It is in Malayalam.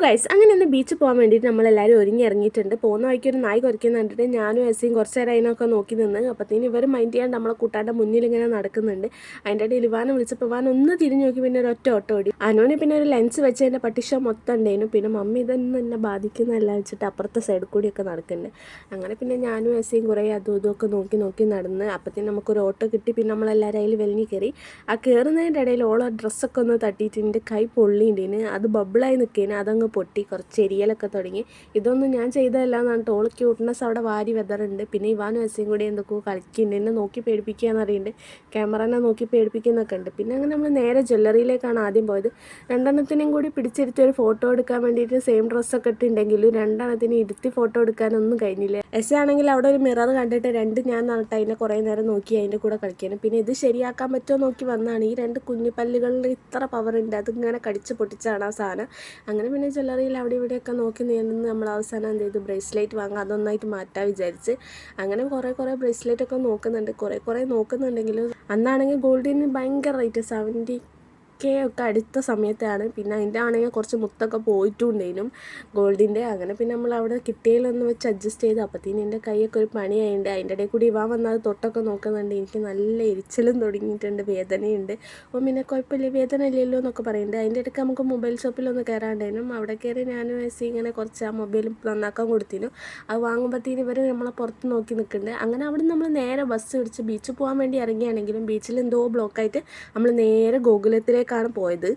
ഗൈസ് അങ്ങനെ ഒന്ന് ബീച്ചിൽ പോകാൻ വേണ്ടിയിട്ട് നമ്മളെല്ലാവരും ഒരുങ്ങി ഇറങ്ങിയിട്ടുണ്ട്. പോകുന്ന വഴിക്ക് ഒരു നായ് കുറയ്ക്കുന്ന കണ്ടിട്ട് ഞാനും എസ്സിയും കുറച്ച് നേരം അതിനൊക്കെ നോക്കി നിന്ന്. അപ്പോഴത്തേന് ഇവർ മൈൻഡ് ചെയ്യാണ്ട് നമ്മളെ കൂട്ടാൻ്റെ മുന്നിൽ ഇങ്ങനെ നടക്കുന്നുണ്ട്. അതിൻ്റെ ഇടയിൽ ഇവാനെ വിളിച്ചപ്പോൾ ഇവാൻ ഒന്ന് തിരിഞ്ഞ് നോക്കി, പിന്നെ ഒരു ഒറ്റ ഓട്ടം ഓടി. അനുവിന് പിന്നെ ഒരു ലെൻസ് വെച്ച് അതിൻ്റെ പട്ടിഷ മൊത്തം ഉണ്ടായിരുന്നു. പിന്നെ മമ്മി ഇതൊന്നും എന്നെ ബാധിക്കുന്നതല്ല വെച്ചിട്ട് അപ്പുറത്തെ സൈഡിൽ കൂടിയൊക്കെ നടക്കുന്നുണ്ട്. അങ്ങനെ പിന്നെ ഞാനും എസ്സിയും കുറേ അതും ഇതുമൊക്കെ നോക്കി നടന്ന്. അപ്പോഴത്തേന് നമുക്കൊരു ഓട്ടോ കിട്ടി. പിന്നെ നമ്മളെല്ലാവരും അതിൽ വലിഞ്ഞ് കയറി. ആ കയറുന്നതിൻ്റെ ഇടയിൽ ഓളോ ഡ്രസ്സൊക്കെ ഒന്ന് തട്ടിയിട്ട് എൻ്റെ കൈ പൊള്ളിയിട്ടുണ്ടേന്. അത് ബബിളായി നിൽക്കേന്. അതങ്ങ് പൊട്ടി, കുറച്ച് എരിയലൊക്കെ തുടങ്ങി. ഇതൊന്നും ഞാൻ ചെയ്തതല്ല എന്നാണ് ടോൾ ക്യൂട്ട്നെസ് അവിടെ വാരി വെതറുണ്ട്. പിന്നെ ഇവാനും എസ്സിയും കൂടി എന്തൊക്കെയോ കളിക്കുന്നുണ്ട്. എന്നെ നോക്കി പേടിപ്പിക്കുകയെന്ന് അറിയുന്നുണ്ട്. ക്യാമറനെ നോക്കി പേടിപ്പിക്കുന്നൊക്കെ ഉണ്ട്. പിന്നെ അങ്ങനെ നമ്മൾ നേരെ ജ്വല്ലറിയിലേക്കാണ് ആദ്യം പോയത്. രണ്ടെണ്ണത്തിനെയും കൂടി പിടിച്ചിരുത്തി ഒരു ഫോട്ടോ എടുക്കാൻ വേണ്ടിയിട്ട് സെയിം ഡ്രസ്സൊക്കെ ഇട്ടുണ്ടെങ്കിലും രണ്ടെണ്ണത്തിന് ഇരുത്തി ഫോട്ടോ എടുക്കാനൊന്നും കഴിഞ്ഞില്ല. എസ് ആണെങ്കിൽ അവിടെ ഒരു മിറർ കണ്ടിട്ട് ഞാൻ നന്നിട്ട് അതിനെ കുറേ നേരം നോക്കി അതിൻ്റെ കൂടെ കളിക്കാനും. പിന്നെ ഇത് ശരിയാക്കാൻ പറ്റുമോ നോക്കി വന്നതാണ്. ഈ രണ്ട് കുഞ്ഞു പല്ലുകളിൽ ഇത്ര പവർ ഉണ്ട്, അതിങ്ങനെ കടിച്ച് പൊട്ടിച്ചാണ് ആ സാധനം. അങ്ങനെ പിന്നെ ജ്വല്ലറിയിൽ അവിടെ ഇവിടെയൊക്കെ നോക്കി നിന്ന് നമ്മൾ അവസാനം എന്ത് ചെയ്തു, ബ്രേസ്ലെറ്റ് വാങ്ങാം, അതൊന്നായിട്ട് മാറ്റാൻ വിചാരിച്ച്. അങ്ങനെ കുറേ ബ്രേസ്ലെറ്റൊക്കെ നോക്കുന്നുണ്ട്. കുറേ നോക്കുന്നുണ്ടെങ്കിലും അന്നാണെങ്കിൽ ഗോൾഡിന് ഭയങ്കര റേറ്റ്, 70K ഒക്കെ അടുത്ത സമയത്താണ്. പിന്നെ അതിൻ്റെ ആണെങ്കിൽ കുറച്ച് മുത്തൊക്കെ പോയിട്ടുണ്ടേനും ഗോൾഡിൻ്റെ. അങ്ങനെ പിന്നെ നമ്മൾ അവിടെ കിട്ടിയതിലൊന്ന് വെച്ച് അഡ്ജസ്റ്റ് ചെയ്ത്. അപ്പത്തേനും എൻ്റെ കൈയൊക്കെ ഒരു പണിയായിട്ടുണ്ട്. അതിൻ്റെ ഇടയിൽ കൂടി ഇവാൻ വന്നത് തൊട്ടൊക്കെ നോക്കുന്നുണ്ട്. എനിക്ക് നല്ല എരിച്ചിലും തുടങ്ങിയിട്ടുണ്ട്, വേദനയുണ്ട്. അപ്പോൾ പിന്നെ കുഴപ്പമില്ല, വേദന ഇല്ലല്ലോ എന്നൊക്കെ പറയുന്നുണ്ട്. അതിൻ്റെ ഇടയ്ക്ക് നമുക്ക് മൊബൈൽ ഷോപ്പിലൊന്ന് കയറാണ്ടായിരുന്നു. അവിടെ കയറി ഞാനും എസ്സി ഇങ്ങനെ കുറച്ച് ആ മൊബൈൽ നന്നാക്കാൻ കൊടുത്തിരുന്നു. അത് വാങ്ങുമ്പോഴത്തേനും ഇവർ നമ്മളെ പുറത്ത് നോക്കി നിൽക്കുന്നുണ്ട്. അങ്ങനെ അവിടെ നമ്മൾ നേരെ ബസ് പിടിച്ച് ബീച്ചിൽ പോകാൻ വേണ്ടി ഇറങ്ങിയാണെങ്കിലും ബീച്ചിൽ എന്തോ ബ്ലോക്കായിട്ട് നമ്മൾ നേരെ ഗോകുലത്തിലേക്കാണ് പോയത്.